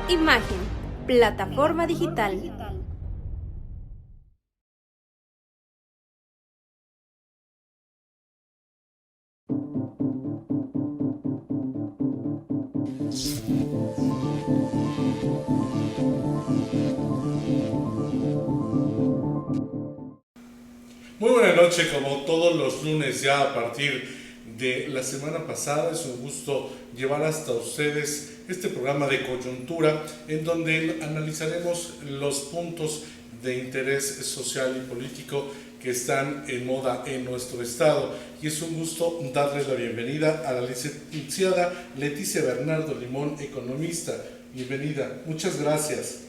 Imagen, plataforma digital. Muy buena noche, como todos los lunes ya a partir de la semana pasada. Es un gusto llevar hasta ustedes este programa de coyuntura en donde analizaremos los puntos de interés social y político que están en moda en nuestro estado. Y es un gusto darles la bienvenida a la licenciada Leticia Bernardo Limón, economista. Bienvenida, muchas gracias.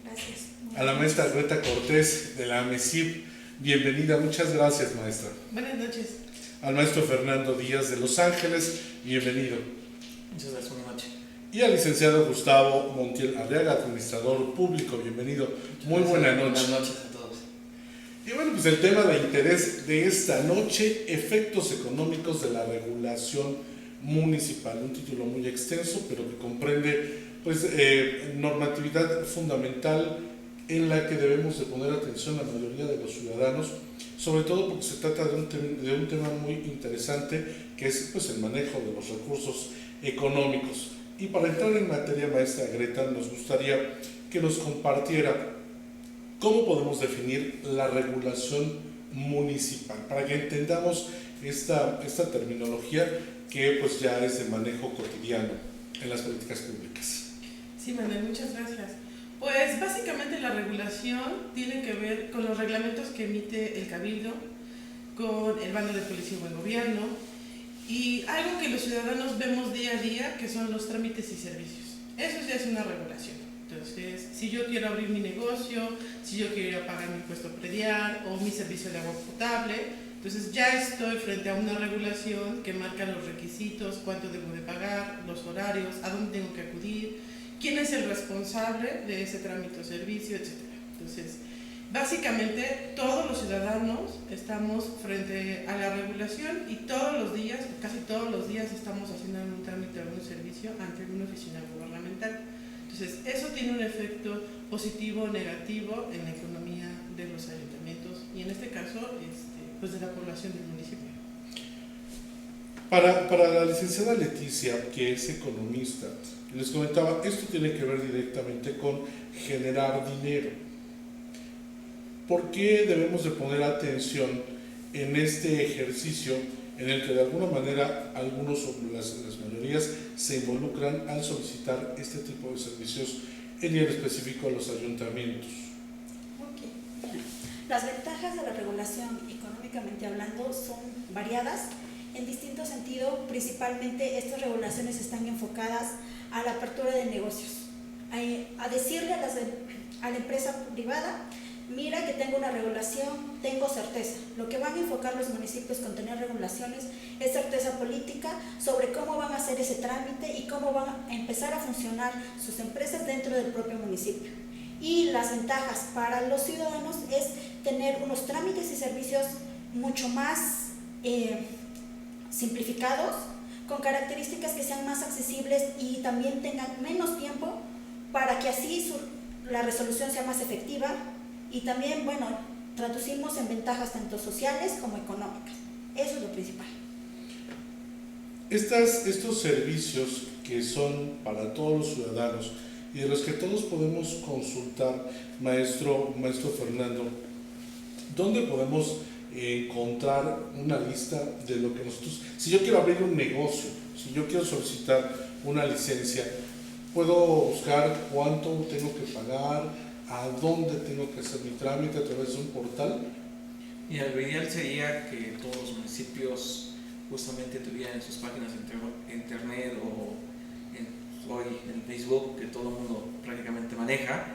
Gracias. A la maestra Greta Cortés de la AMESIP. Bienvenida, muchas gracias, maestra. Buenas noches. Al maestro Fernando Díaz de Los Ángeles, bienvenido. Muchas gracias, buenas noches. Y al licenciado Gustavo Montiel Arriaga, administrador público, bienvenido. Muy buena noche. Buenas noches a todos. Y bueno, pues el tema de interés de esta noche, efectos económicos de la regulación municipal. Un título muy extenso, pero que comprende pues normatividad fundamental en la que debemos de poner atención la mayoría de los ciudadanos, sobre todo porque se trata de un tema muy interesante, que es pues el manejo de los recursos económicos. Y para entrar en materia, maestra Greta, nos gustaría que nos compartiera cómo podemos definir la regulación municipal, para que entendamos esta terminología que pues ya es de manejo cotidiano en las políticas públicas. Sí, Manuel, muchas gracias. Pues básicamente la regulación tiene que ver con los reglamentos que emite el Cabildo, con el bando de policía y buen gobierno, y algo que los ciudadanos vemos día a día, que son los trámites y servicios. Eso ya es una regulación. Entonces, si yo quiero abrir mi negocio, si yo quiero ir a pagar mi impuesto predial o mi servicio de agua potable, entonces ya estoy frente a una regulación que marca los requisitos, cuánto debo de pagar, los horarios, a dónde tengo que acudir, quién es el responsable de ese trámite o servicio, etc. Entonces, básicamente todos los ciudadanos estamos frente a la regulación y todos los días, casi todos los días estamos haciendo un trámite o un servicio ante una oficina gubernamental. Entonces, eso tiene un efecto positivo o negativo en la economía de los ayuntamientos y en este caso, pues de la población del municipio. Para la licenciada Leticia, que es economista, les comentaba, esto tiene que ver directamente con generar dinero. ¿Por qué debemos de poner atención en este ejercicio en el que de alguna manera algunos o las mayorías se involucran al solicitar este tipo de servicios, en el específico a los ayuntamientos? Okay. Las ventajas de la regulación, económicamente hablando, son variadas en distinto sentido. Principalmente estas regulaciones están enfocadas a la apertura de negocios, a decirle a la empresa privada: mira que tengo una regulación, tengo certeza. Lo que van a enfocar los municipios con tener regulaciones es certeza política sobre cómo van a hacer ese trámite y cómo van a empezar a funcionar sus empresas dentro del propio municipio. Y las ventajas para los ciudadanos es tener unos trámites y servicios mucho más simplificados, con características que sean más accesibles y también tengan menos tiempo para que así la resolución sea más efectiva. Y también, bueno, traducimos en ventajas tanto sociales como económicas. Eso es lo principal. Estos servicios que son para todos los ciudadanos y de los que todos podemos consultar, maestro Fernando, ¿dónde podemos encontrar una lista de lo que nosotros, si yo quiero abrir un negocio, si yo quiero solicitar una licencia, puedo buscar cuánto tengo que pagar, a dónde tengo que hacer mi trámite a través de un portal? Y lo ideal sería que todos los municipios justamente tuvieran en sus páginas de internet o hoy en Facebook, que todo el mundo prácticamente maneja,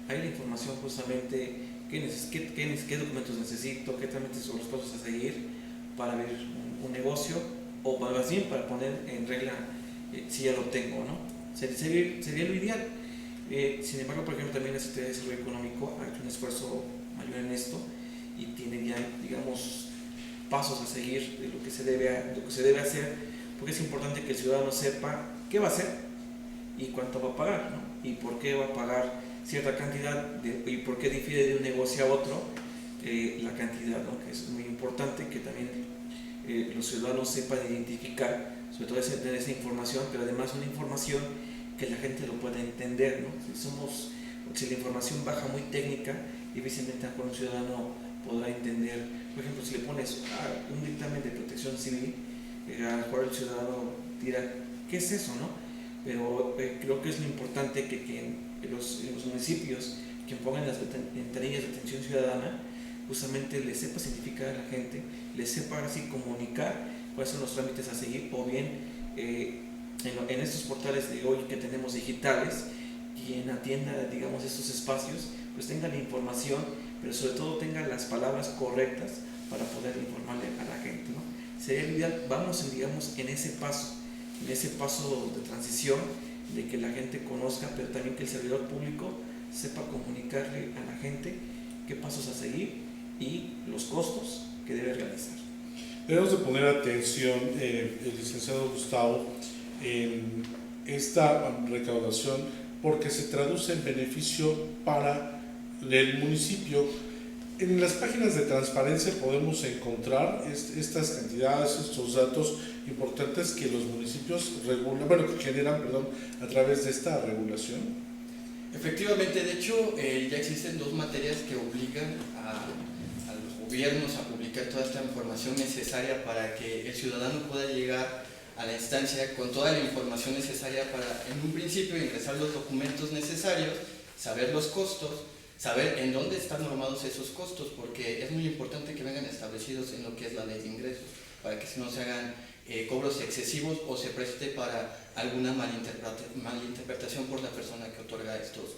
hay la información justamente qué documentos necesito, qué trámites son los pasos a seguir para abrir un negocio, o más bien para poner en regla si ya lo tengo, ¿no? Sería lo ideal. Sin embargo, por ejemplo, también la Secretaría de Desarrollo Económico ha hecho un esfuerzo mayor en esto y tiene ya, digamos, pasos a seguir de lo que se debe hacer, porque es importante que el ciudadano sepa qué va a hacer y cuánto va a pagar, ¿no? y por qué va a pagar cierta cantidad y por qué difiere de un negocio a otro la cantidad, ¿no? Que es muy importante que también los ciudadanos sepan identificar, sobre todo tener esa información, pero además una información que la gente lo pueda entender, ¿no? Si la información baja muy técnica, difícilmente un ciudadano podrá entender. Por ejemplo, si le pones un dictamen de protección civil, a lo mejor el ciudadano dirá, ¿qué es eso, no? Pero creo que es lo importante que en los municipios que pongan las ventanillas de atención ciudadana, justamente les sepa significar a la gente, les sepa así comunicar cuáles son los trámites a seguir, o bien en estos portales de hoy que tenemos digitales, quien atienda, digamos, estos espacios, pues tenga la información, pero sobre todo tenga las palabras correctas para poder informarle a la gente, ¿no? Sería ideal, vamos, digamos, en ese paso de transición, de que la gente conozca, pero también que el servidor público sepa comunicarle a la gente qué pasos a seguir y los costos que debe realizar. Debemos de poner atención, el licenciado Gustavo, en esta recaudación, porque se traduce en beneficio para el municipio. En las páginas de transparencia podemos encontrar estas cantidades, estos datos importantes que los municipios que generan a través de esta regulación. Efectivamente, de hecho, ya existen dos materias que obligan a los gobiernos a publicar toda esta información necesaria para que el ciudadano pueda llegar a la instancia con toda la información necesaria para, en un principio, ingresar los documentos necesarios, saber los costos, saber en dónde están normados esos costos, porque es muy importante que vengan establecidos en lo que es la ley de ingresos, para que no se hagan cobros excesivos o se preste para alguna malinterpretación por la persona que otorga estos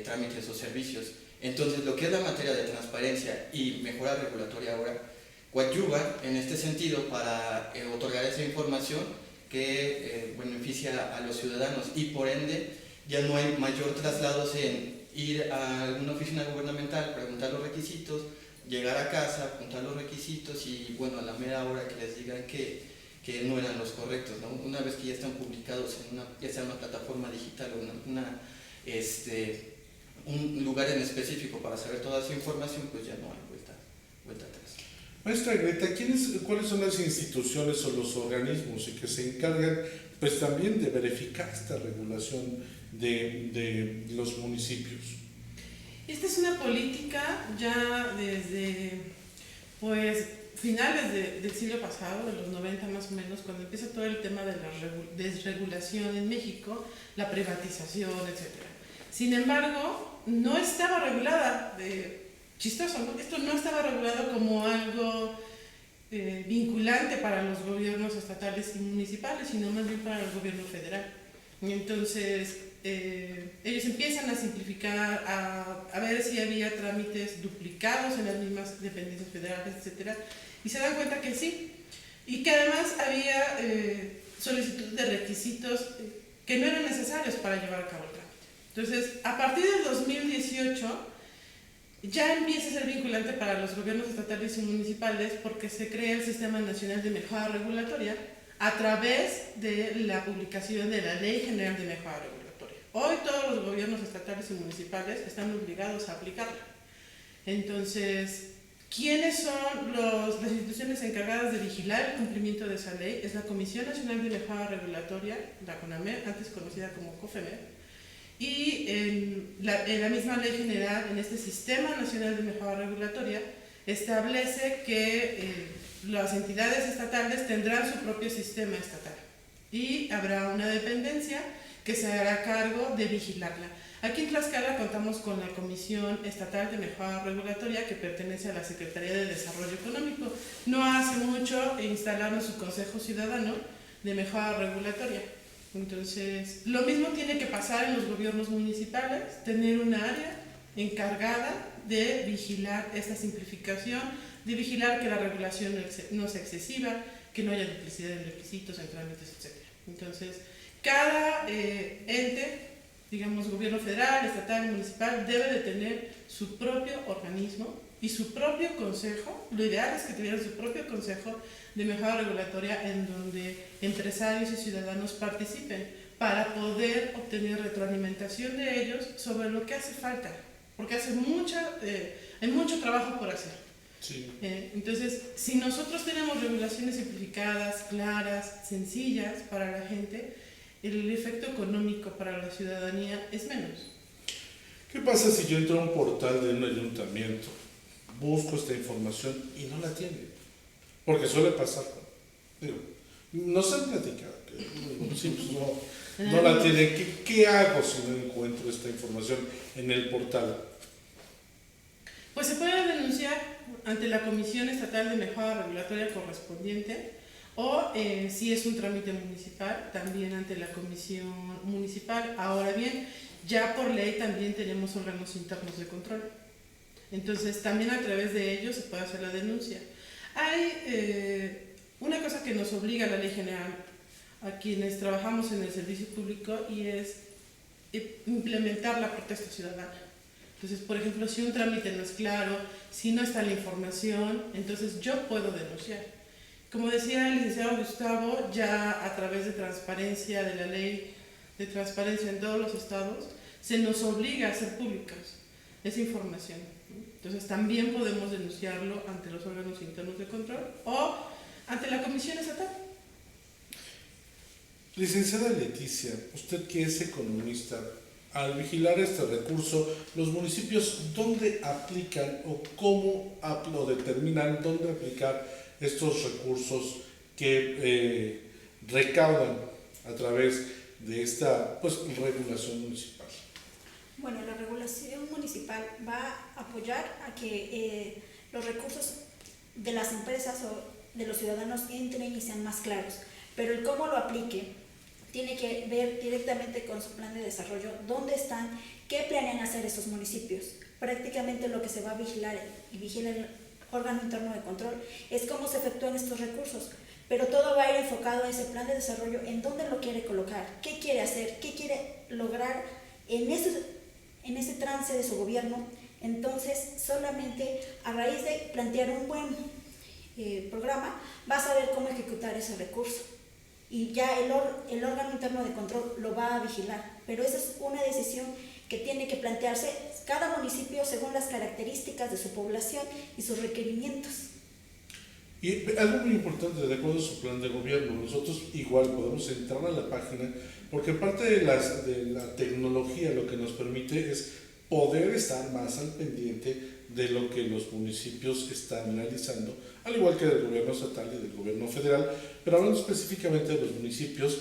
trámites o servicios. Entonces, lo que es la materia de transparencia y mejora regulatoria ahora coadyuva en este sentido para otorgar esa información que beneficia a los ciudadanos, y por ende ya no hay mayor traslados en ir a alguna oficina gubernamental, preguntar los requisitos, llegar a casa, apuntar los requisitos y a la mera hora que les digan que no eran los correctos, ¿no? Una vez que ya están publicados ya sea en una plataforma digital o un lugar en específico para saber toda esa información, pues ya no hay vuelta atrás. Maestra Greta, ¿cuáles son las instituciones o los organismos que se encargan pues también de verificar esta regulación de los municipios? Esta es una política ya desde finales del siglo pasado, de los 90 más o menos, cuando empieza todo el tema de la desregulación en México, la privatización, etc. Sin embargo, no estaba regulada, chistoso, ¿no? Esto no estaba regulado como algo vinculante para los gobiernos estatales y municipales, sino más bien para el gobierno federal. Entonces, ellos empiezan a simplificar, a ver si había trámites duplicados en las mismas dependencias federales, etc. Y se dan cuenta que sí, y que además había solicitud de requisitos que no eran necesarios para llevar a cabo el trámite. Entonces, a partir del 2018, ya empieza a ser vinculante para los gobiernos estatales y municipales porque se crea el Sistema Nacional de Mejora Regulatoria a través de la publicación de la Ley General de Mejora Regulatoria. Hoy todos los gobiernos estatales y municipales están obligados a aplicarla. Entonces, ¿quiénes son las instituciones encargadas de vigilar el cumplimiento de esa ley? Es la Comisión Nacional de Mejora Regulatoria, la CONAMER, antes conocida como COFEMER, y en la misma ley general, en este Sistema Nacional de Mejora Regulatoria, establece que las entidades estatales tendrán su propio sistema estatal y habrá una dependencia que se hará cargo de vigilarla. Aquí en Tlaxcala contamos con la Comisión Estatal de Mejora Regulatoria, que pertenece a la Secretaría de Desarrollo Económico. No hace mucho instalaron su Consejo Ciudadano de Mejora Regulatoria. Entonces, lo mismo tiene que pasar en los gobiernos municipales, tener un área encargada de vigilar esta simplificación, de vigilar que la regulación no sea excesiva, que no haya duplicidad de requisitos, en trámites, etc. Entonces, cada ente, digamos, gobierno federal, estatal y municipal, debe de tener su propio organismo y su propio consejo. Lo ideal es que tuvieran su propio consejo de mejora regulatoria en donde empresarios y ciudadanos participen, para poder obtener retroalimentación de ellos sobre lo que hace falta, porque hay mucho trabajo por hacer. Sí. Entonces, si nosotros tenemos regulaciones simplificadas, claras, sencillas para la gente, el efecto económico para la ciudadanía es menos. ¿Qué pasa si yo entro a un portal de un ayuntamiento, busco esta información y no la tiene? Porque suele pasar. Digo, nos han platicado que los municipios no la tienen. ¿Qué hago si no encuentro esta información en el portal? Pues se puede denunciar ante la Comisión Estatal de Mejora Regulatoria correspondiente o si es un trámite municipal, también ante la Comisión Municipal. Ahora bien, ya por ley también tenemos órganos internos de control. Entonces, también a través de ellos se puede hacer la denuncia. Hay una cosa que nos obliga la Ley General a quienes trabajamos en el servicio público y es implementar la protesta ciudadana. Entonces, por ejemplo, si un trámite no es claro, si no está la información, entonces yo puedo denunciar. Como decía el licenciado Gustavo, ya a través de transparencia, de la ley de transparencia en todos los estados, se nos obliga a hacer públicas esa información. Entonces, también podemos denunciarlo ante los órganos internos de control o ante la Comisión Estatal. Licenciada Leticia, usted que es economista, al vigilar este recurso, los municipios, ¿dónde aplican o cómo lo determinan dónde aplicar estos recursos que recaudan a través de esta regulación municipal? Bueno, la regulación municipal va a apoyar a que los recursos de las empresas o de los ciudadanos entren y sean más claros, pero el cómo lo aplique tiene que ver directamente con su plan de desarrollo, dónde están, qué planean hacer esos municipios. Prácticamente lo que se va a vigilar y vigila el órgano interno de control es cómo se efectúan estos recursos, pero todo va a ir enfocado a ese plan de desarrollo, en dónde lo quiere colocar, qué quiere hacer, qué quiere lograr en ese trance de su gobierno. Entonces, solamente a raíz de plantear un buen programa, va a saber cómo ejecutar ese recurso. Y ya el órgano interno de control lo va a vigilar, pero esa es una decisión que tiene que plantearse cada municipio según las características de su población y sus requerimientos. Y algo muy importante, de acuerdo a su plan de gobierno, nosotros igual podemos entrar a la página, porque parte de la tecnología lo que nos permite es poder estar más al pendiente de lo que los municipios están realizando, al igual que del gobierno estatal y del gobierno federal, pero hablando específicamente de los municipios,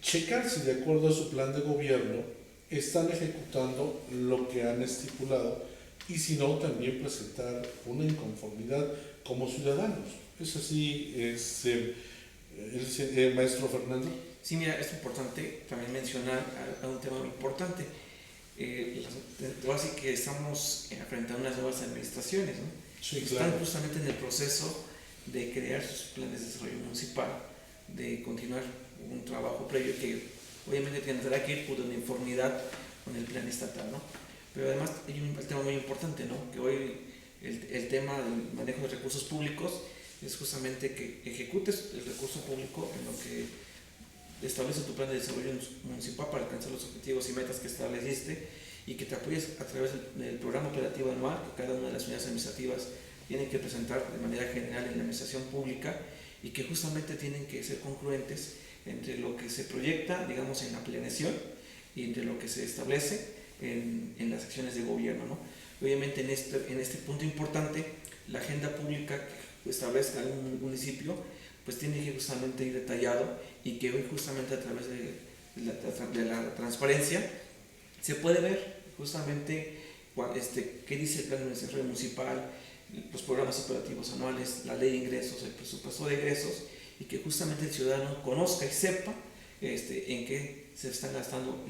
checar si de acuerdo a su plan de gobierno están ejecutando lo que han estipulado y si no, también presentar una inconformidad como ciudadanos. ¿Es así, el maestro Fernando? Sí, mira, es importante también mencionar un tema muy importante. Así que estamos frente a unas nuevas administraciones, ¿no? Sí, claro. Están justamente en el proceso de crear sus planes de desarrollo municipal, de continuar un trabajo previo que obviamente tendrá que ir por una uniformidad con el plan estatal, ¿no? Pero además hay un tema muy importante, ¿no? Que hoy el tema del manejo de recursos públicos es justamente que ejecutes el recurso público en lo que establece tu plan de desarrollo municipal para alcanzar los objetivos y metas que estableciste y que te apoyes a través del programa operativo anual que cada una de las unidades administrativas tienen que presentar de manera general en la administración pública y que justamente tienen que ser congruentes entre lo que se proyecta, digamos, en la planeación y entre lo que se establece en las acciones de gobierno, ¿no? Obviamente en este punto importante, la agenda pública que establezca un municipio pues tiene que justamente ir detallado y que hoy justamente a través de la transparencia se puede ver justamente qué dice el plan de desarrollo municipal, los programas operativos anuales, la ley de ingresos, el presupuesto de egresos y que justamente el ciudadano conozca y sepa en qué se están gastando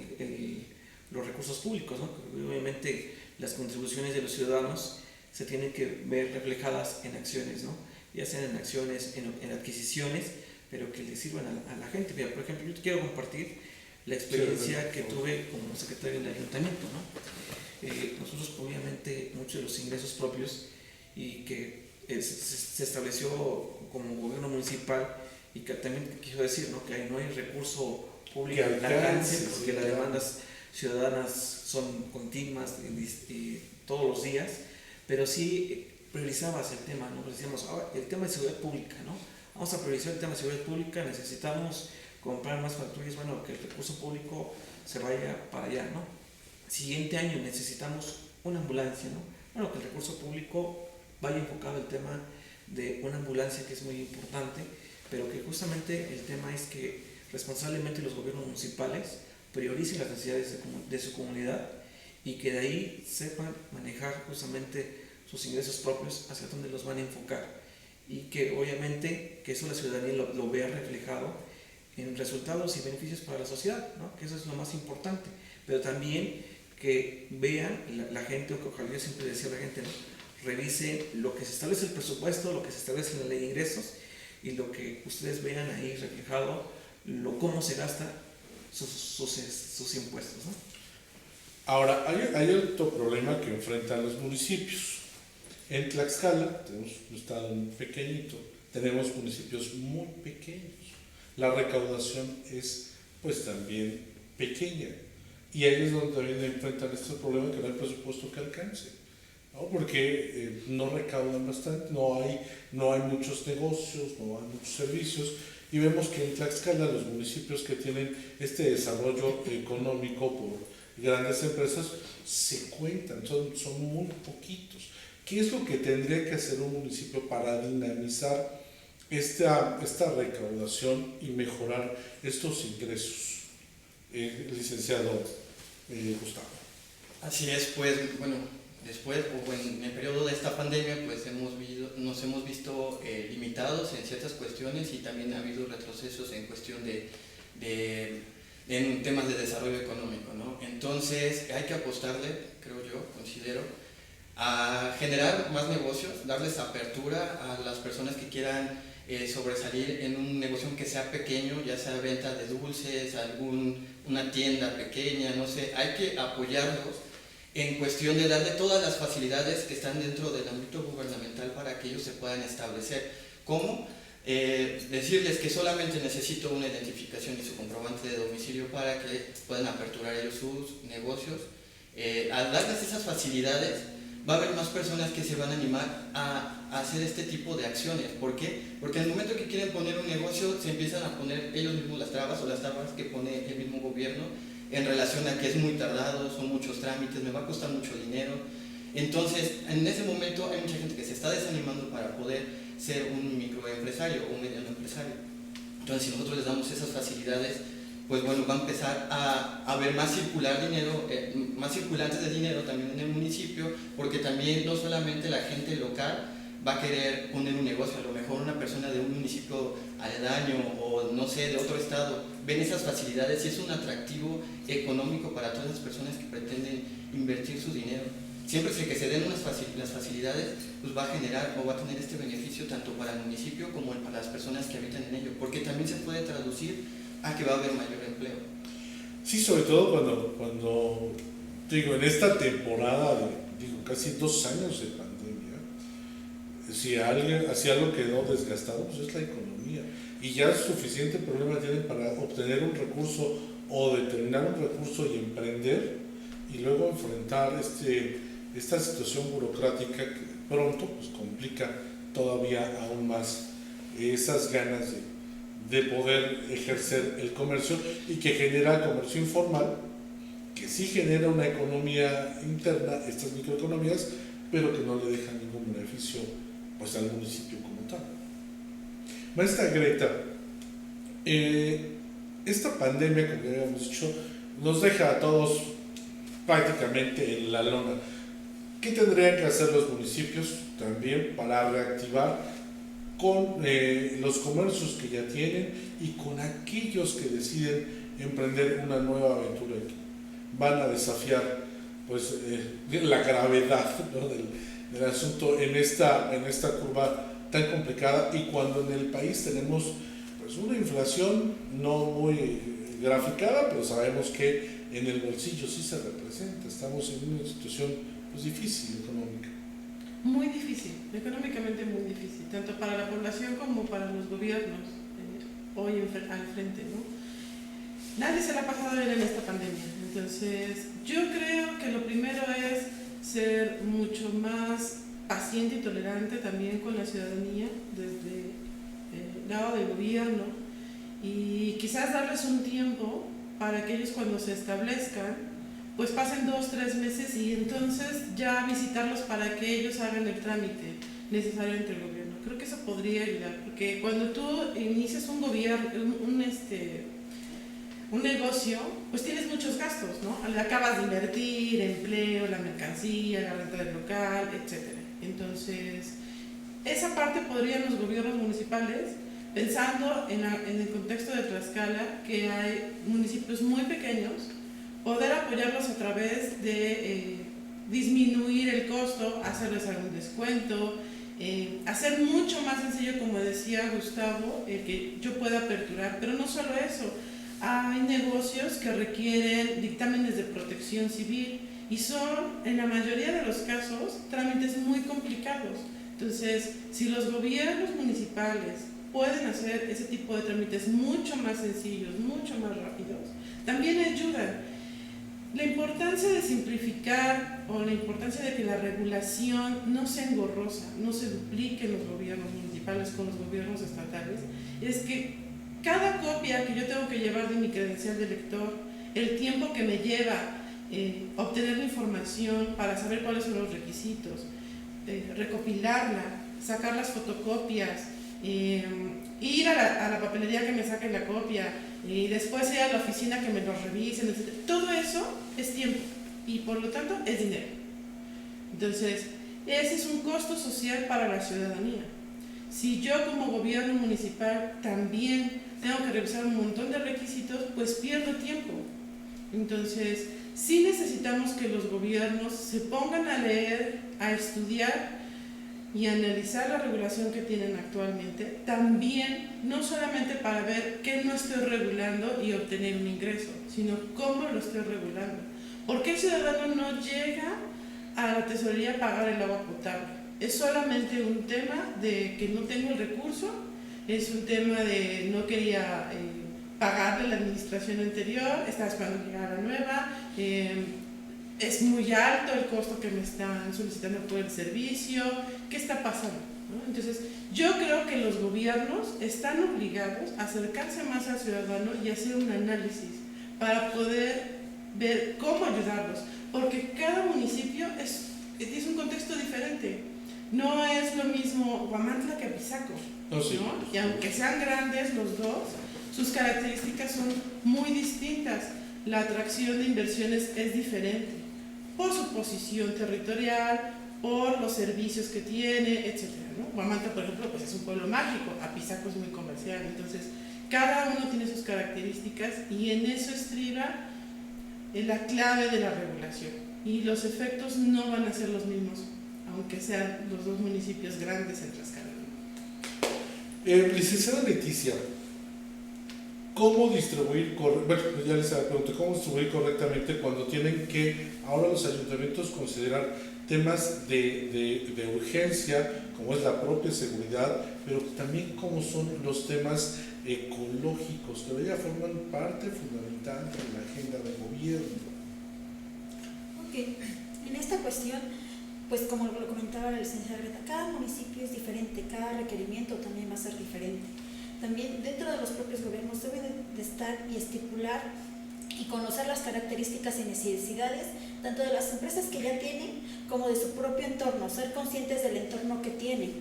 los recursos públicos, ¿no? Obviamente las contribuciones de los ciudadanos se tienen que ver reflejadas en acciones, ¿no? Ya sean en acciones, en adquisiciones, pero que le sirvan a la gente. Mira, por ejemplo, yo te quiero compartir la experiencia que tuve como secretario del ayuntamiento, ¿no? Nosotros obviamente muchos de los ingresos propios y que se estableció como gobierno municipal y que también quiero decir, ¿no? Que no hay recurso pública Que que alcance, alcance, porque sí, las claro. demandas ciudadanas son continuas y todos los días, pero sí priorizabas el tema, ¿no? Decíamos, ahora el tema de seguridad pública, ¿no? Vamos a priorizar el tema de seguridad pública, necesitamos comprar más patrullas, bueno, que el recurso público se vaya para allá, ¿no? Siguiente año necesitamos una ambulancia, ¿no? Bueno, que el recurso público vaya enfocado al tema de una ambulancia, que es muy importante, pero que justamente el tema es que responsablemente los gobiernos municipales prioricen las necesidades de su comunidad y que de ahí sepan manejar justamente sus ingresos propios hacia dónde los van a enfocar, y que obviamente que eso la ciudadanía lo vea reflejado en resultados y beneficios para la sociedad, ¿no? Que eso es lo más importante, pero también que vean la gente, o que ojalá yo siempre decía a la gente, ¿no? Revise lo que se establece el presupuesto, lo que se establece en la ley de ingresos, y lo que ustedes vean ahí reflejado, cómo se gasta sus impuestos, ¿no? Ahora, hay otro problema que enfrentan los municipios. En Tlaxcala tenemos un estado muy pequeñito, tenemos municipios muy pequeños. La recaudación es pues también pequeña, y ahí es donde también enfrentan este problema, que no hay presupuesto que alcance, ¿no? Porque no recaudan bastante, no hay muchos negocios, no hay muchos servicios, y vemos que en Tlaxcala los municipios que tienen este desarrollo económico por grandes empresas se cuentan, son muy poquitos. ¿Qué es lo que tendría que hacer un municipio para dinamizar esta recaudación y mejorar estos ingresos? Licenciado Gustavo. Así es, pues bueno, después o en el periodo de esta pandemia pues nos hemos visto limitados en ciertas cuestiones, y también ha habido retrocesos en cuestión en temas de desarrollo económico, ¿no? Entonces hay que apostarle, creo yo, considero, a generar más negocios, darles apertura a las personas que quieran sobresalir en un negocio que sea pequeño, ya sea venta de dulces, una tienda pequeña, no sé. Hay que apoyarlos en cuestión de darle todas las facilidades que están dentro del ámbito gubernamental para que ellos se puedan establecer. ¿Cómo? Decirles que solamente necesito una identificación y su comprobante de domicilio para que puedan aperturar ellos sus negocios. Al darles esas facilidades, va a haber más personas que se van a animar a hacer este tipo de acciones. ¿Por qué? Porque en el momento que quieren poner un negocio, se empiezan a poner ellos mismos las trabas, o las trabas que pone el mismo gobierno, en relación a que es muy tardado, son muchos trámites, me va a costar mucho dinero. Entonces, en ese momento hay mucha gente que se está desanimando para poder ser un microempresario o un mediano empresario. Entonces, si nosotros les damos esas facilidades, pues bueno, va a empezar a haber más más circulantes de dinero también en el municipio, porque también no solamente la gente local va a querer poner un negocio, a lo mejor una persona de un municipio aledaño o no sé, de otro estado, ven esas facilidades y es un atractivo económico para todas las personas que pretenden invertir su dinero. Siempre que se den las facilidades, pues va a generar o va a tener este beneficio tanto para el municipio como para las personas que habitan en ello, porque también se puede traducir a que va a haber mayor empleo. Sí, sobre todo cuando digo, en esta temporada de casi 2 años de pandemia, si algo quedó desgastado, pues es la economía, y ya suficiente problema tienen para obtener un recurso o determinar un recurso y emprender, y luego enfrentar esta situación burocrática que pronto pues complica todavía aún más esas ganas de poder ejercer el comercio, y que genera comercio informal, que sí genera una economía interna, estas microeconomías, pero que no le dejan ningún beneficio pues al municipio como tal. Maestra Greta, esta pandemia, como ya habíamos dicho, nos deja a todos prácticamente en la lona. ¿Qué tendrían que hacer los municipios también para reactivar con los comercios que ya tienen y con aquellos que deciden emprender una nueva aventura y que van a desafiar pues la gravedad, ¿no? del asunto en esta curva tan complicada, y cuando en el país tenemos pues una inflación no muy graficada, pero sabemos que en el bolsillo sí se representa? Estamos en una situación pues difícil económica. Muy difícil, económicamente muy difícil, tanto para la población como para los gobiernos hoy al frente, ¿no? nadie se la ha pasado bien en esta pandemia. Entonces, yo creo que lo primero es ser mucho más paciente y tolerante también con la ciudadanía desde el lado del gobierno, y quizás darles un tiempo para que ellos, cuando se establezcan, pues pasen 2-3 meses y entonces ya visitarlos para que ellos hagan el trámite necesario ante el gobierno. Creo que eso podría ayudar, porque cuando tú inicias un gobierno, un negocio, pues tienes muchos gastos, ¿no? Le acabas de invertir, empleo, la mercancía, la renta del local, etc. Entonces, esa parte podrían los gobiernos municipales, pensando en el contexto de Tlaxcala, que hay municipios muy pequeños, poder apoyarlos a través de disminuir el costo, hacerles algún descuento, hacer mucho más sencillo, como decía Gustavo, que yo pueda aperturar. Pero no solo eso, hay negocios que requieren dictámenes de protección civil y son, en la mayoría de los casos, trámites muy complicados. Entonces, si los gobiernos municipales pueden hacer ese tipo de trámites mucho más sencillos, mucho más rápidos, también ayudan. La importancia de simplificar, o la importancia de que la regulación no sea engorrosa, no se duplique en los gobiernos municipales con los gobiernos estatales, es que cada copia que yo tengo que llevar de mi credencial de lector, el tiempo que me lleva obtener la información para saber cuáles son los requisitos, recopilarla, sacar las fotocopias, ir a la papelería que me saquen la copia y después ir a la oficina que me lo revisen, etc. Todo eso es tiempo y por lo tanto es dinero. Entonces, ese es un costo social para la ciudadanía. Si yo como gobierno municipal también tengo que revisar un montón de requisitos, pues pierdo tiempo. Entonces, sí necesitamos que los gobiernos se pongan a leer, a estudiar y analizar la regulación que tienen actualmente, también no solamente para ver qué no estoy regulando y obtener un ingreso, sino cómo lo estoy regulando. ¿Por qué el ciudadano no llega a la tesorería a pagar el agua potable? Es solamente un tema de que no tengo el recurso, es un tema de no quería pagarle la administración anterior, estaba esperando llegar a la nueva, es muy alto el costo que me están solicitando por el servicio, ¿qué está pasando? ¿No? Entonces, yo creo que los gobiernos están obligados a acercarse más al ciudadano y hacer un análisis para poder ver cómo ayudarlos, porque cada municipio es un contexto diferente. No es lo mismo Huamantla que Apizaco, No, sí. ¿no? Y aunque sean grandes los dos, sus características son muy distintas. La atracción de inversiones es diferente, por su posición territorial, por los servicios que tiene, etc. ¿no? Huamantla, por ejemplo, pues es un pueblo mágico, Apizaco es muy comercial, entonces cada uno tiene sus características y en eso estriba la clave de la regulación. Y los efectos no van a ser los mismos, aunque sean los dos municipios grandes en Tlaxcala. Licenciada Leticia, ¿cómo distribuir, ya les pregunté, cómo distribuir correctamente cuando tienen que ahora los ayuntamientos considerar temas de urgencia, como es la propia seguridad, pero también como son los temas ecológicos, que ya forman parte fundamental de la agenda de gobierno? Ok, en esta cuestión, pues como lo comentaba la licenciada Greta, cada municipio es diferente, cada requerimiento también va a ser diferente. También dentro de los propios gobiernos deben de estar y estipular y conocer las características y necesidades tanto de las empresas que ya tienen como de su propio entorno, ser conscientes del entorno que tienen.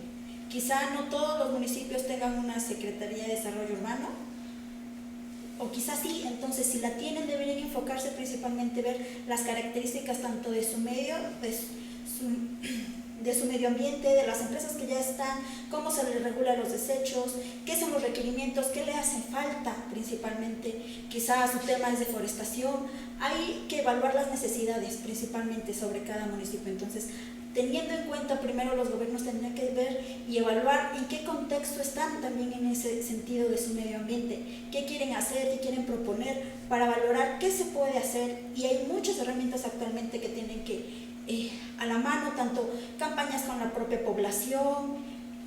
Quizá no todos los municipios tengan una Secretaría de Desarrollo Urbano, o quizás sí, entonces si la tienen deberían enfocarse principalmente ver las características tanto de su medio, de su medio ambiente, de las empresas que ya están, cómo se les regula los desechos, qué son los requerimientos, qué le hace falta principalmente, quizás su tema es deforestación. Hay que evaluar las necesidades principalmente sobre cada municipio. Entonces, teniendo en cuenta primero los gobiernos tendrían que ver y evaluar en qué contexto están también en ese sentido de su medio ambiente, qué quieren hacer, qué quieren proponer para valorar qué se puede hacer. Y hay muchas herramientas actualmente que tienen que a la mano, tanto campañas con la propia población,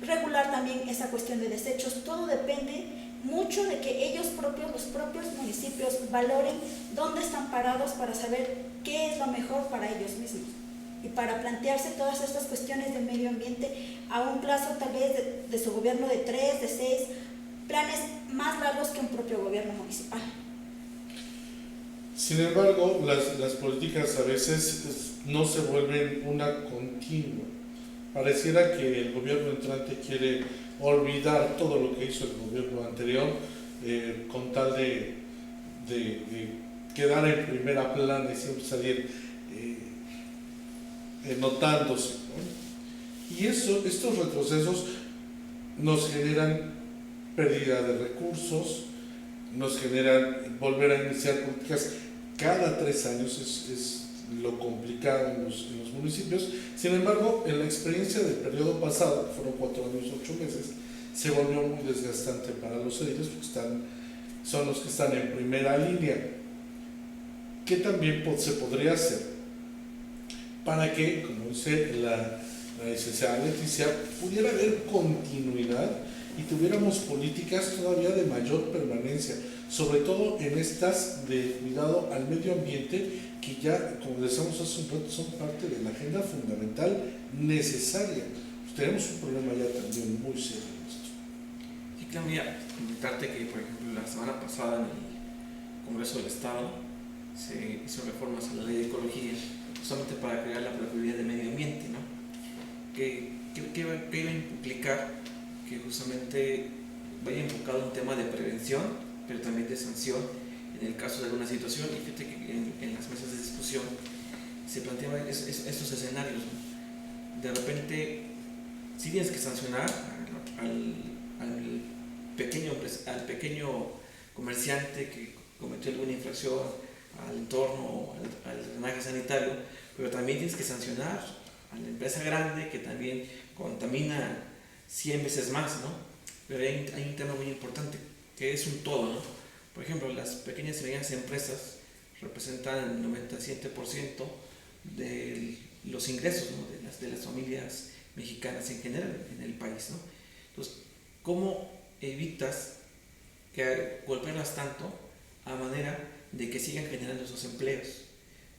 regular también esa cuestión de desechos. Todo depende mucho de que ellos propios, los propios municipios, valoren dónde están parados para saber qué es lo mejor para ellos mismos y para plantearse todas estas cuestiones del medio ambiente a un plazo tal vez de su gobierno de 3, de 6, planes más largos que un propio gobierno municipal. Sin embargo, las políticas a veces no se vuelven una continua. Pareciera que el gobierno entrante quiere olvidar todo lo que hizo el gobierno anterior con tal de quedar en primera plana y siempre salir notándose, ¿no? Y estos retrocesos nos generan pérdida de recursos, nos generan volver a iniciar políticas cada 3 años, es lo complicado en los municipios. Sin embargo, en la experiencia del periodo pasado, que fueron 4 años, 8 meses, se volvió muy desgastante para los ediles porque son los que están en primera línea. ¿Qué también se podría hacer para que, como dice la licenciada Leticia, pudiera haber continuidad y tuviéramos políticas todavía de mayor permanencia, sobre todo en estas de cuidado al medio ambiente, que ya, como decíamos hace un rato, son parte de la agenda fundamental necesaria? Pues tenemos un problema ya también muy serio en esto. Sí, claro, mira, comentarte que, por ejemplo, la semana pasada en el Congreso del Estado se hizo reformas a la ley de ecología, justamente para crear la Procuraduría de Medio Ambiente, ¿no? Que iba a implicar que justamente vaya enfocado en un tema de prevención, pero también de sanción en el caso de alguna situación. Y fíjate que en las mesas de discusión se planteaban estos escenarios, ¿no? De repente, sí tienes que sancionar al pequeño comerciante que cometió alguna infracción al entorno, al drenaje sanitario, pero también tienes que sancionar a la empresa grande que también contamina 100 veces más, ¿no? Pero hay un tema muy importante que es un todo, ¿no? Por ejemplo, las pequeñas y medianas empresas representan el 97% de los ingresos, ¿no? de las familias mexicanas en general en el país, ¿no? Entonces, ¿cómo evitas que golpearlas tanto a manera de que sigan generando esos empleos?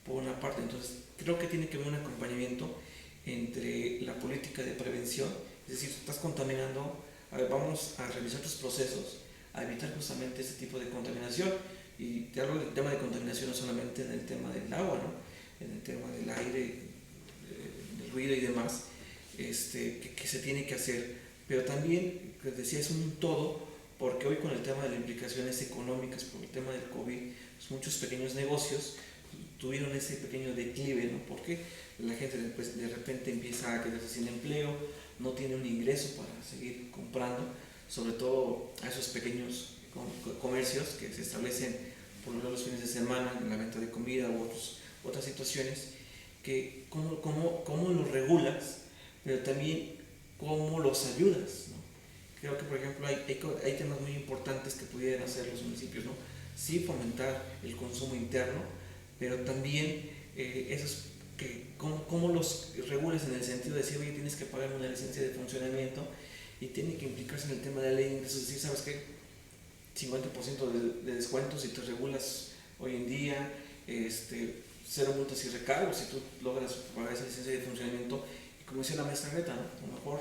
Por una parte, entonces creo que tiene que haber un acompañamiento entre la política de prevención, es decir, estás contaminando, a ver, vamos a revisar tus procesos, a evitar justamente ese tipo de contaminación. Y te hablo del tema de contaminación no solamente en el tema del agua, ¿no? En el tema del aire, del ruido y demás, que se tiene que hacer, pero también, les decía, es un todo, porque hoy con el tema de las implicaciones económicas por el tema del COVID, pues muchos pequeños negocios tuvieron ese pequeño declive, ¿no? Porque la gente después de repente empieza a quedarse sin empleo, no tiene un ingreso para seguir comprando, sobre todo a esos pequeños comercios que se establecen por los fines de semana en la venta de comida u otras situaciones, que cómo los regulas, pero también cómo los ayudas, ¿no? Creo que, por ejemplo, hay temas muy importantes que pudieran hacer los municipios, ¿no? Sí, fomentar el consumo interno, pero también cómo los regulas en el sentido de decir, oye, tienes que pagar una licencia de funcionamiento y tiene que implicarse en el tema de la ley de ingresos, es decir, ¿sabes qué? 50% de descuentos si te regulas hoy en día, 0 multas y recargos si tú logras pagar esa licencia de funcionamiento. Y como decía la maestra Greta, ¿no? A lo mejor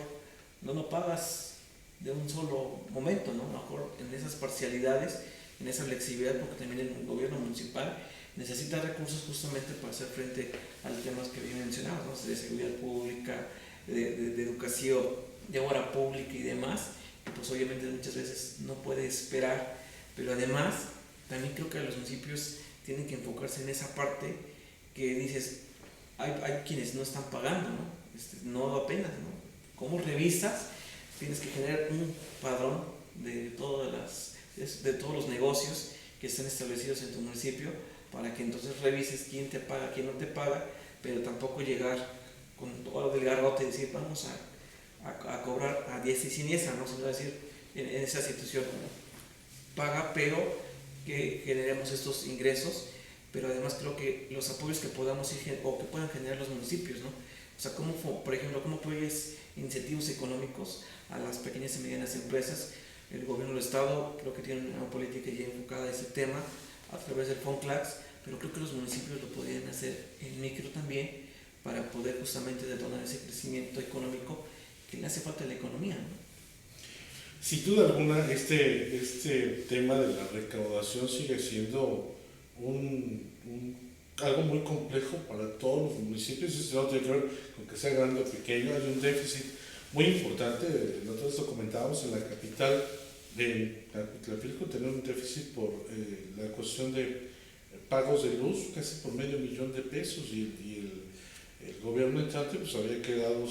no lo pagas de un solo momento, ¿no? A lo mejor en esas parcialidades, en esa flexibilidad, porque también el gobierno municipal necesita recursos justamente para hacer frente a los temas que bien mencionabas, ¿no? De seguridad pública, de educación, de obra pública y demás. Y pues obviamente muchas veces no puede esperar, pero además también creo que los municipios tienen que enfocarse en esa parte que dices, hay quienes no están pagando, ¿no? No apenas, ¿no? ¿Cómo revisas? Tienes que generar un padrón de todos los negocios que están establecidos en tu municipio, para que entonces revises quién te paga, quién no te paga, pero tampoco llegar con todo el garrote y decir, vamos a cobrar a diestra y siniestra, ¿no? Sino decir, en esa situación paga, pero que generemos estos ingresos, pero además creo que los apoyos que podamos o que puedan generar los municipios, ¿no? O sea, por ejemplo, cómo apoyes incentivos económicos a las pequeñas y medianas empresas El gobierno del estado creo que tiene una política ya enfocada a ese tema a través del FONCLAX, pero creo que los municipios lo podrían hacer en micro también para poder justamente detonar ese crecimiento económico que le hace falta a la economía, ¿no? Sin duda alguna, este tema de la recaudación sigue siendo algo muy complejo para todos los municipios. Esto no tiene que ver con que sea grande o pequeño, hay un déficit muy importante. Nosotros lo comentábamos en la capital de Tlatlapilco, tener un déficit por la cuestión de pagos de luz, casi por $500,000, y el gobierno entrante pues había quedado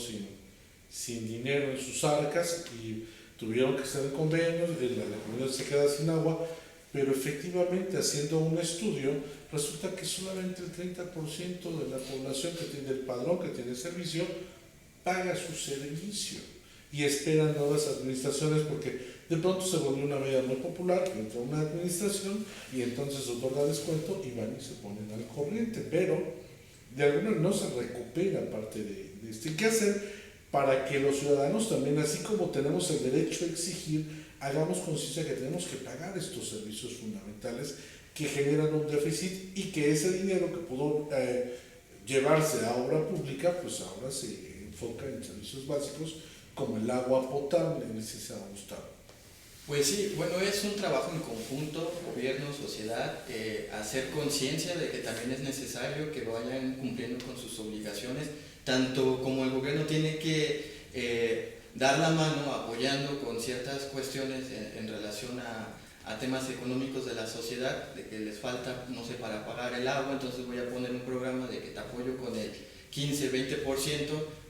sin dinero en sus arcas y tuvieron que hacer convenios, la comunidad se queda sin agua, pero efectivamente haciendo un estudio resulta que solamente el 30% de la población que tiene el padrón, que tiene servicio, paga su servicio y esperan nuevas administraciones porque de pronto se volvió una medida muy popular, entra una administración y entonces otorga descuento y van y se ponen al corriente, pero de alguna no se recupera parte de esto. ¿Qué hacer para que los ciudadanos también, así como tenemos el derecho a exigir, hagamos conciencia que tenemos que pagar estos servicios fundamentales que generan un déficit y que ese dinero que pudo llevarse a obra pública, pues ahora se enfoca en servicios básicos como el agua potable, licenciado Gustavo? Pues sí, bueno, es un trabajo en conjunto, gobierno, sociedad, hacer conciencia de que también es necesario que vayan cumpliendo con sus obligaciones, tanto como el gobierno tiene que dar la mano apoyando con ciertas cuestiones en relación a temas económicos de la sociedad, de que les falta, no sé, para pagar el agua, entonces voy a poner un programa de que te apoyo con el 15, 20%,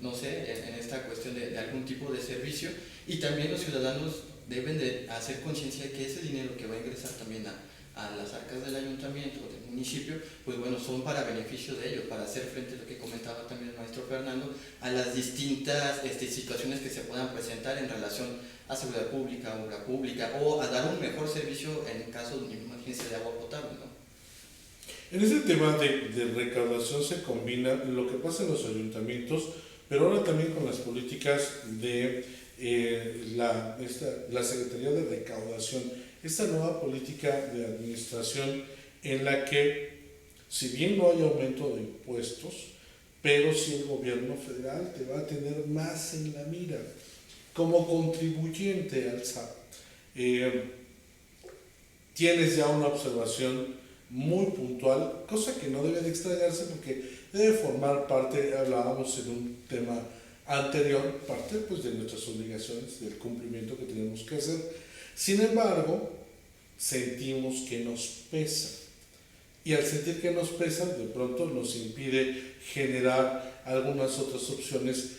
no sé, en esta cuestión de algún tipo de servicio, y también los ciudadanos deben de hacer conciencia de que ese dinero que va a ingresar también a las arcas del ayuntamiento o del municipio, pues bueno, son para beneficio de ellos, para hacer frente a lo que comentaba también el maestro Fernando, a las distintas situaciones que se puedan presentar en relación a seguridad pública, obra pública, o a dar un mejor servicio en el caso, imagínense, de agua potable, ¿no? En ese tema de recaudación se combina lo que pasa en los ayuntamientos, pero ahora también con las políticas de la Secretaría de Recaudación, esta nueva política de administración en la que, si bien no hay aumento de impuestos, pero sí el gobierno federal te va a tener más en la mira como contribuyente al SAT. Tienes ya una observación muy puntual, cosa que no debe de extrañarse porque debe formar parte, hablábamos en un tema anterior, parte pues de nuestras obligaciones, del cumplimiento que tenemos que hacer. Sin embargo, sentimos que nos pesa, y al sentir que nos pesa, de pronto nos impide generar algunas otras opciones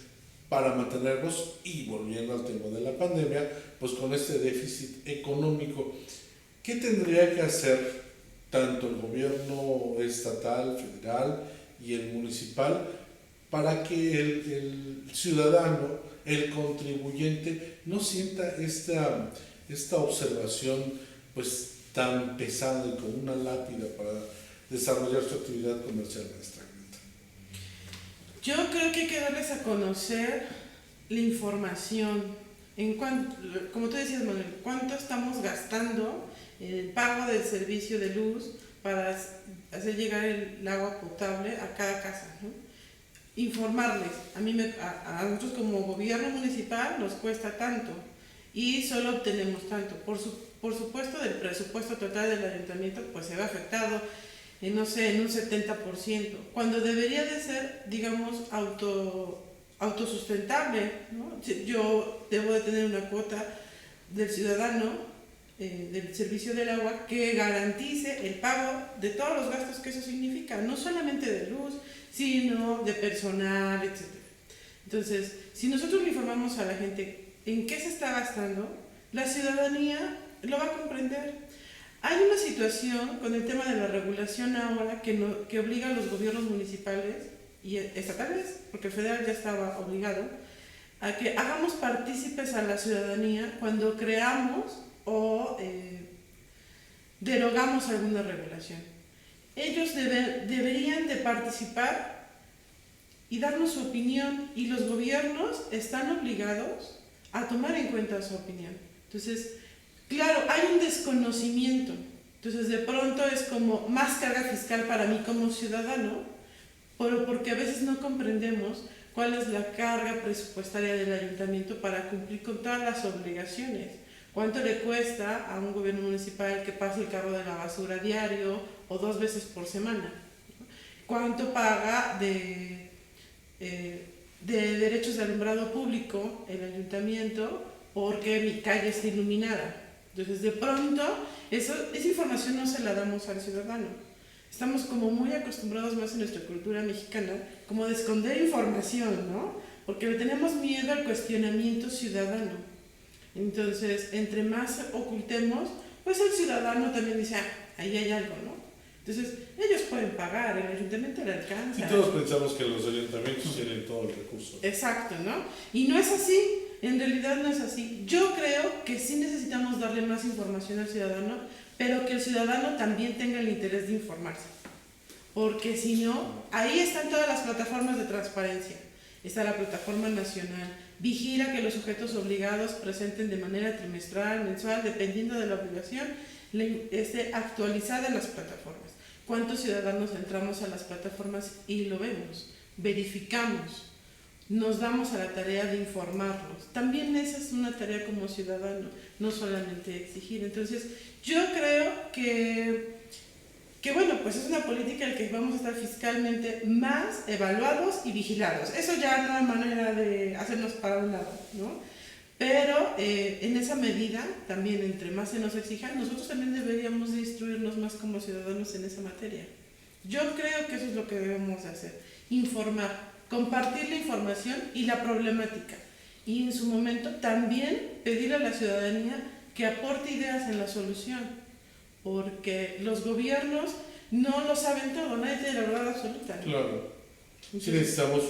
para mantenernos, y volviendo al tema de la pandemia, pues con este déficit económico. ¿Qué tendría que hacer tanto el gobierno estatal, federal y el municipal para que el ciudadano, el contribuyente, no sienta esta observación pues tan pesada y como una lápida para desarrollar su actividad comercial, maestra Greta? Yo creo que hay que darles a conocer la información, como tú decías, Manuel, cuánto estamos gastando en el pago del servicio de luz para hacer llegar el agua potable a cada casa, ¿no? Informarles, a nosotros como gobierno municipal nos cuesta tanto y solo obtenemos tanto. Por supuesto, del presupuesto total del ayuntamiento pues se ve afectado en un 70%, cuando debería de ser, digamos, autosustentable, ¿no? Yo debo de tener una cuota del ciudadano del servicio del agua que garantice el pago de todos los gastos que eso significa, no solamente de luz, sino de personal, etc. Entonces, si nosotros le informamos a la gente en qué se está gastando, la ciudadanía lo va a comprender. Hay una situación con el tema de la regulación ahora que obliga a los gobiernos municipales y estatales, porque el federal ya estaba obligado, a que hagamos partícipes a la ciudadanía cuando creamos o derogamos alguna regulación. Ellos deberían de participar y darnos su opinión, y los gobiernos están obligados a tomar en cuenta su opinión. Entonces, Claro, hay un desconocimiento. Entonces, de pronto es como más carga fiscal para mí como ciudadano, pero porque a veces no comprendemos cuál es la carga presupuestaria del ayuntamiento para cumplir con todas las obligaciones. ¿Cuánto le cuesta a un gobierno municipal que pase el carro de la basura diario o 2 veces por semana? ¿Cuánto paga de derechos de alumbrado público el ayuntamiento porque mi calle está iluminada? Entonces, de pronto, esa información no se la damos al ciudadano. Estamos como muy acostumbrados más en nuestra cultura mexicana, como de esconder información, ¿no? Porque le tenemos miedo al cuestionamiento ciudadano. Entonces, entre más ocultemos, pues el ciudadano también dice, ahí hay algo, ¿no? Entonces, ellos pueden pagar, el ayuntamiento le alcanza. Y todos pensamos que los ayuntamientos tienen todo el recurso. Exacto, ¿no? Y no es así, en realidad no es así. Yo creo que sí necesitamos darle más información al ciudadano, pero que el ciudadano también tenga el interés de informarse. Porque si no, ahí están todas las plataformas de transparencia. Está la plataforma nacional, vigila que los sujetos obligados presenten de manera trimestral, mensual, dependiendo de la obligación, esté actualizada en las plataformas. ¿Cuántos ciudadanos entramos a las plataformas y lo vemos? Verificamos, nos damos a la tarea de informarnos. También esa es una tarea como ciudadano, no solamente exigir. Entonces, yo creo que bueno, pues es una política en la que vamos a estar fiscalmente más evaluados y vigilados. Eso ya no hay manera de hacernos para un lado, ¿no? Pero en esa medida, también entre más se nos exija, nosotros también deberíamos de instruirnos más como ciudadanos en esa materia. Yo creo que eso es lo que debemos de hacer, informar, compartir la información y la problemática. Y en su momento también pedir a la ciudadanía que aporte ideas en la solución, porque los gobiernos no lo saben todo, nadie tiene la verdad absoluta, ¿no? Claro. Sí necesitamos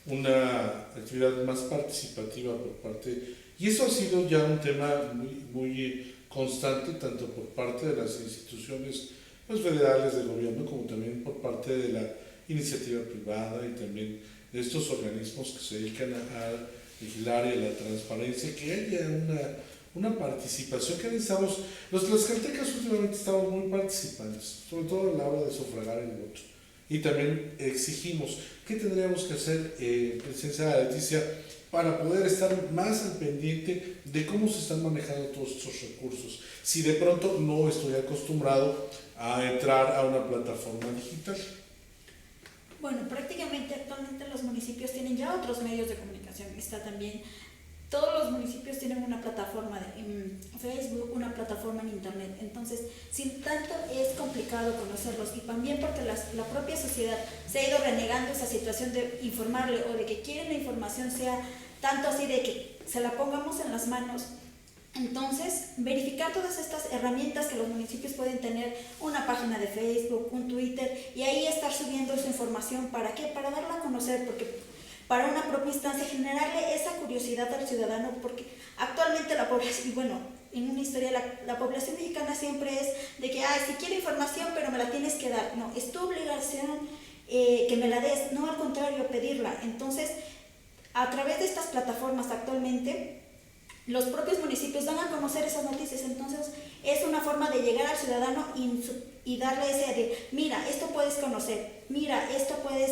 una actividad más participativa por parte, y eso ha sido ya un tema muy constante, tanto por parte de las instituciones pues, federales del gobierno, como también por parte de la iniciativa privada y también de estos organismos que se dedican a vigilar y a la transparencia, que haya una participación que necesitamos. Los tlaxcaltecas últimamente estamos muy participantes, sobre todo a la hora de sufragar el voto. Y también exigimos qué tendríamos que hacer, licenciada Leticia, para poder estar más al pendiente de cómo se están manejando todos estos recursos. Si de pronto no estoy acostumbrado a entrar a una plataforma digital. Bueno, prácticamente actualmente los municipios tienen ya otros medios de comunicación. Está también, todos los municipios tienen una plataforma en Facebook, una plataforma en Internet. Entonces, sin tanto es complicado conocerlos, y también porque la propia sociedad se ha ido renegando esa situación de informarle o de que quieren la información sea tanto así de que se la pongamos en las manos. Entonces, verificar todas estas herramientas que los municipios pueden tener, una página de Facebook, un Twitter, y ahí estar subiendo su información. ¿Para qué? Para darla a conocer, porque para una propia instancia, generarle esa curiosidad al ciudadano, porque actualmente la población, y bueno, en una historia la población mexicana siempre es de que, si quiero información, pero me la tienes que dar. No, es tu obligación que me la des, no al contrario, pedirla. Entonces, a través de estas plataformas actualmente, los propios municipios dan a conocer esas noticias. Entonces es una forma de llegar al ciudadano y darle ese de, mira, esto puedes conocer, mira, esto puedes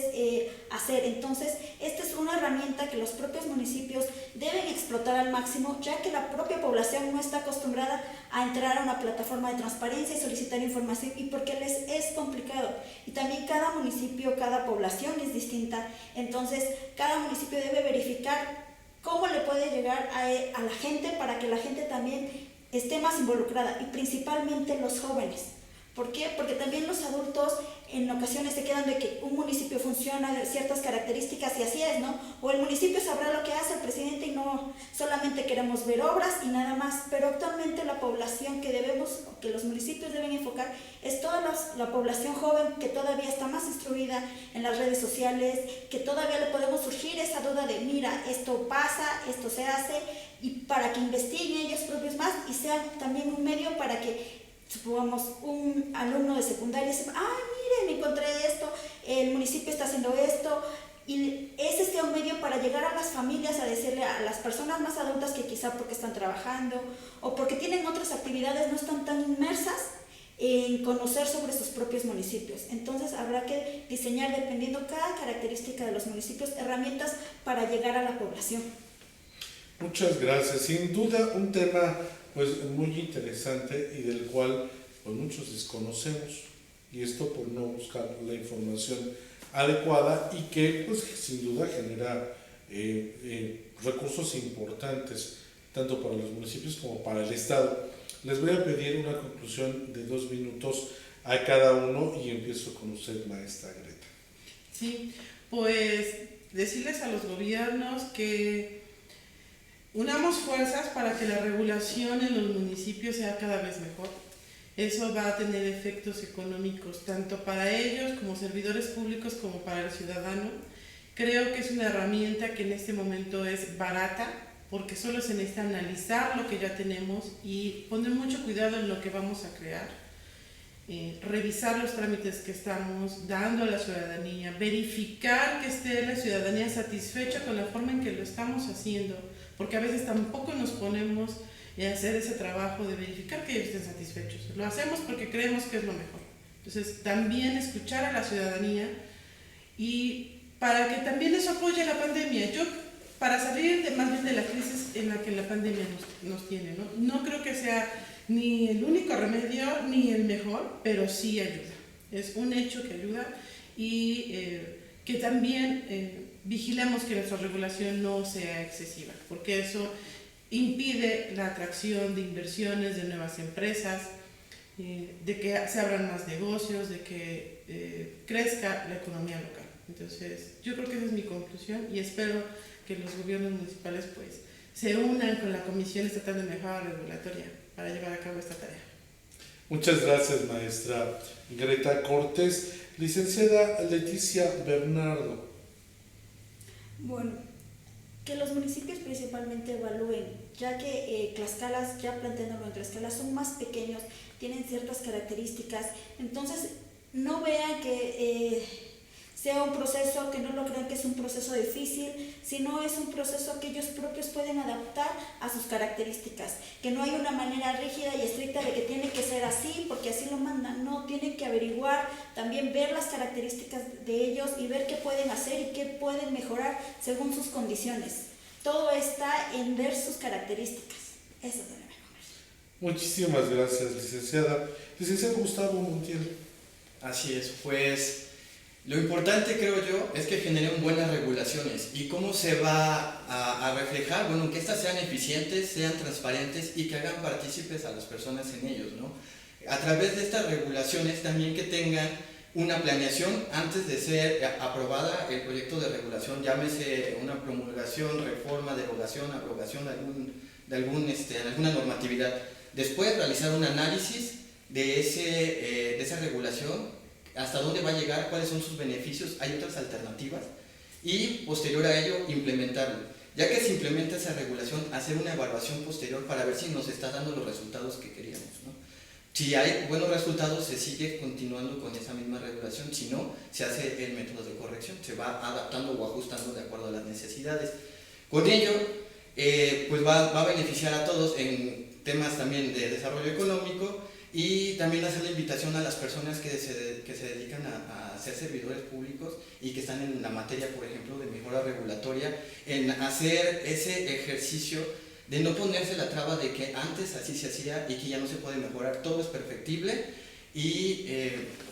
hacer. Entonces esta es una herramienta que los propios municipios deben explotar al máximo, ya que la propia población no está acostumbrada a entrar a una plataforma de transparencia y solicitar información, y porque les es complicado. Y también cada municipio, cada población es distinta. Entonces cada municipio debe verificar cómo le puede llegar a la gente, para que la gente también esté más involucrada, y principalmente los jóvenes. ¿Por qué? Porque también los adultos en ocasiones se quedan de que un municipio funciona de ciertas características y así es, ¿no? O el municipio sabrá lo que hace el presidente y no solamente queremos ver obras y nada más. Pero actualmente la población que los municipios deben enfocar es toda la población joven, que todavía está más instruida en las redes sociales, que todavía le podemos surgir esa duda de, mira, esto pasa, esto se hace, y para que investiguen ellos propios más y sean también un medio para que, supongamos, un alumno de secundaria dice, mire, me encontré esto, el municipio está haciendo esto, Y es un medio para llegar a las familias a decirle a las personas más adultas que quizá porque están trabajando o porque tienen otras actividades no están tan inmersas en conocer sobre sus propios municipios. Entonces habrá que diseñar, dependiendo cada característica de los municipios, herramientas para llegar a la población. Muchas gracias. Sin duda un tema pues muy interesante y del cual pues muchos desconocemos, y esto por no buscar la información adecuada y que pues sin duda genera recursos importantes tanto para los municipios como para el Estado. Les voy a pedir una conclusión de 2 minutos a cada uno y empiezo con usted, maestra Greta. Sí, pues decirles a los gobiernos que unamos fuerzas para que la regulación en los municipios sea cada vez mejor. Eso va a tener efectos económicos tanto para ellos como servidores públicos como para el ciudadano. Creo que es una herramienta que en este momento es barata porque solo se necesita analizar lo que ya tenemos y poner mucho cuidado en lo que vamos a crear. Revisar los trámites que estamos dando a la ciudadanía, verificar que esté la ciudadanía satisfecha con la forma en que lo estamos haciendo, porque a veces tampoco nos ponemos a hacer ese trabajo de verificar que ellos estén satisfechos. Lo hacemos porque creemos que es lo mejor. Entonces, también escuchar a la ciudadanía y para que también eso apoye la pandemia. Yo, para salir más bien de la crisis en la que la pandemia nos tiene, no creo que sea ni el único remedio ni el mejor, pero sí ayuda. Es un hecho que ayuda y que también vigilemos que nuestra regulación no sea excesiva, porque eso impide la atracción de inversiones, de nuevas empresas, de que se abran más negocios, de que crezca la economía local. Entonces, yo creo que esa es mi conclusión y espero que los gobiernos municipales pues se unan con la Comisión Estatal de Mejora Regulatoria para llevar a cabo esta tarea. Muchas gracias, maestra Greta Cortés. Licenciada Leticia Bernardo. Bueno, que los municipios principalmente evalúen, ya que Tlaxcala, ya planteándolo en Tlaxcala, son más pequeños, tienen ciertas características, entonces no vean que sea un proceso, que no lo crean que es un proceso difícil, sino es un proceso que ellos propios pueden adaptar a sus características, que no hay una manera rígida y estricta de que tiene que ser así, porque así lo mandan, no, tienen que averiguar, también ver las características de ellos y ver qué pueden hacer y qué pueden mejorar según sus condiciones. Todo está en ver sus características, eso es lo mejor. Muchísimas gracias, licenciada. Licenciado Gustavo Montiel. Así es, pues lo importante, creo yo, es que generen buenas regulaciones. ¿Y cómo se va a reflejar? Bueno, que estas sean eficientes, sean transparentes y que hagan partícipes a las personas en ellos, ¿no? A través de estas regulaciones también que tengan una planeación antes de ser aprobada el proyecto de regulación, llámese una promulgación, reforma, derogación, abrogación de alguna normatividad. Después realizar un análisis de esa regulación, hasta dónde va a llegar, cuáles son sus beneficios, hay otras alternativas, y posterior a ello implementarlo. Ya que se implementa esa regulación, hacer una evaluación posterior para ver si nos está dando los resultados que queríamos, ¿no? Si hay buenos resultados, se sigue continuando con esa misma regulación, si no, se hace el método de corrección, se va adaptando o ajustando de acuerdo a las necesidades. Con ello, pues va a beneficiar a todos en temas también de desarrollo económico, y también hacer la invitación a las personas que se dedican a ser servidores públicos y que están en la materia, por ejemplo, de mejora regulatoria, en hacer ese ejercicio de no ponerse la traba de que antes así se hacía y que ya no se puede mejorar, todo es perfectible, y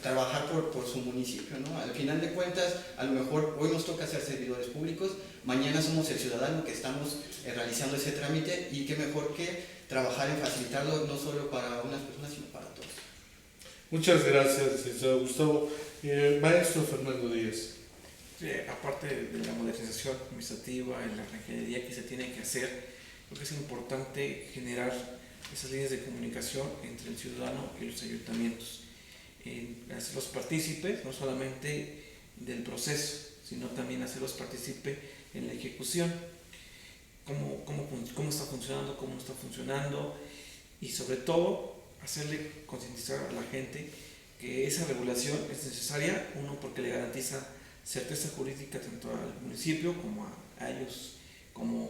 trabajar por su municipio, ¿no? Al final de cuentas, a lo mejor hoy nos toca ser servidores públicos, mañana somos el ciudadano que estamos realizando ese trámite, y qué mejor que trabajar en facilitarlo no solo para unas personas, sino para todos. Muchas gracias, licenciado Gustavo. Maestro Fernando Díaz. Aparte de la modernización administrativa y la ingeniería que se tiene que hacer, creo que es importante generar esas líneas de comunicación entre el ciudadano y los ayuntamientos, hacerlos partícipes no solamente del proceso, sino también hacerlos partícipes en la ejecución, cómo está funcionando, cómo no está funcionando, y sobre todo concientizar a la gente que esa regulación es necesaria, uno, porque le garantiza certeza jurídica tanto al municipio como a ellos como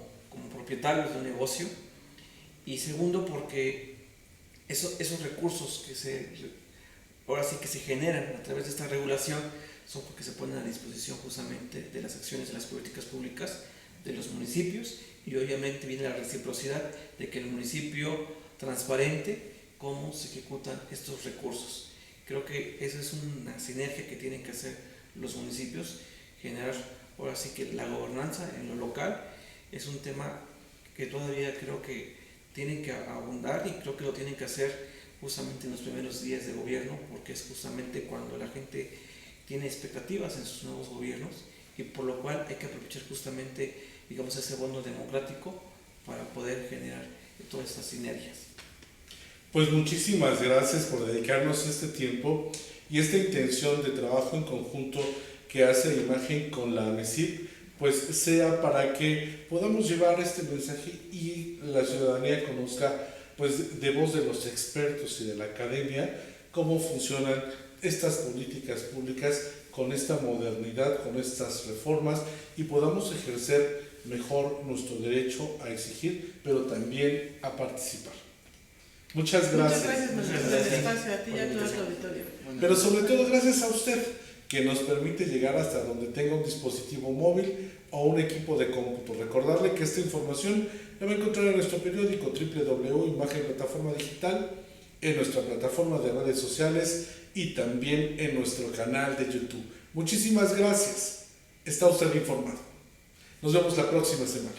propietarios de un negocio. Y segundo, porque esos recursos ahora sí que se generan a través de esta regulación son porque se ponen a disposición justamente de las acciones de las políticas públicas de los municipios, y obviamente viene la reciprocidad de que el municipio transparente cómo se ejecutan estos recursos. Creo que esa es una sinergia que tienen que hacer los municipios, generar ahora sí que la gobernanza en lo local es un tema que todavía creo que tienen que abundar, y creo que lo tienen que hacer justamente en los primeros días de gobierno, porque es justamente cuando la gente tiene expectativas en sus nuevos gobiernos, y por lo cual hay que aprovechar justamente, digamos, ese bono democrático para poder generar todas estas sinergias. Pues muchísimas gracias por dedicarnos este tiempo y esta intención de trabajo en conjunto que hace Imagen con la MESIP, pues sea para que podamos llevar este mensaje y la ciudadanía conozca, pues de voz de los expertos y de la academia, cómo funcionan estas políticas públicas con esta modernidad, con estas reformas, y podamos ejercer mejor nuestro derecho a exigir, pero también a participar. Muchas gracias. Muchas gracias por el espacio, a ti y a todo tu auditorio. Pero sobre todo gracias a usted, que nos permite llegar hasta donde tenga un dispositivo móvil o un equipo de cómputo. Recordarle que esta información la va a encontrar en nuestro periódico www.imagen plataforma digital, en nuestra plataforma de redes sociales y también en nuestro canal de YouTube. Muchísimas gracias. Está usted informado. Nos vemos la próxima semana.